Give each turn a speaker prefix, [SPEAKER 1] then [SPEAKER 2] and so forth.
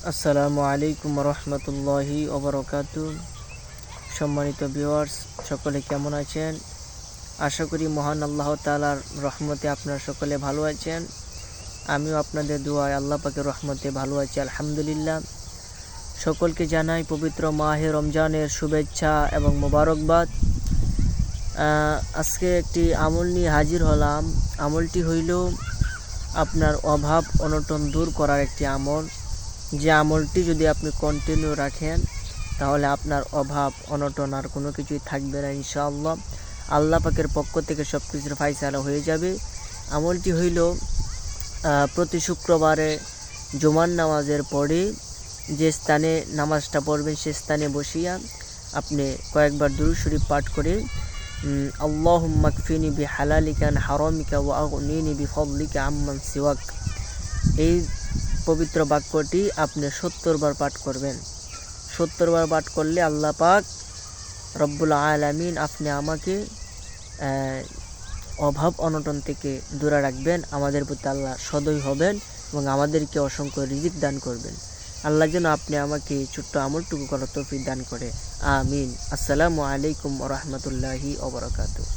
[SPEAKER 1] আসসালামু আলাইকুম রহমতুল্লাহি ওবরাকাতু। সম্মানিত ভিউয়ার্স, সকলে কেমন আছেন? আশা করি মহান আল্লাহ তাআলার রহমতে আপনারা সকলে ভালো আছেন। আমিও আপনাদের দোয়ায় আল্লাহ পাকের রহমতে ভালো আছি, আলহামদুলিল্লাহ। সকলকে জানাই পবিত্র মাহে রমজানের শুভেচ্ছা এবং মোবারকবাদ। আজকে একটি আমল নিয়ে হাজির হলাম। আমলটি হইল আপনার অভাব অনটন দূর করার একটি আমল। যে আমলটি যদি আপনি কন্টিনিউ রাখেন তাহলে আপনার অভাব অনটন আর কোনো কিছুই থাকবে না ইনশাআল্লাহ। আল্লাহ পাকের পক্ষ থেকে সব কিছুর ফায়সালা হয়ে যাবে। আমলটি হইল প্রতি শুক্রবারে জুমার নামাজের পরে যে স্থানে নামাজটা পড়বেন সে স্থানে বসিয়া আপনি কয়েকবার দুরূদ শরীফ পাঠ করে আল্লাহুম্মা কফিনি বিহালালিকা আন হারামিকা ওয়া আগনিনি বিফদলিকা আম্মান সিওয়াক, এই পবিত্র বাক্যটি আপনি 70 বার পাঠ করবেন। 70 বার পাঠ করলে আল্লাহ পাক রব্বুল আলামিন আপনি আমাকে অভাব অনটন থেকে দূরে রাখবেন। আমাদের প্রতি আল্লাহ সদয় হবেন এবং আমাদেরকে অসংখ্য রিজিক দান করবেন। আল্লাহ যেন আপনি আমাকে ছোট্ট আমলটুকু করার তৌফিক দান করে, আমিন। আসসালামু আলাইকুম ওয়া রাহমাতুল্লাহি ওয়া বারাকাতুহু।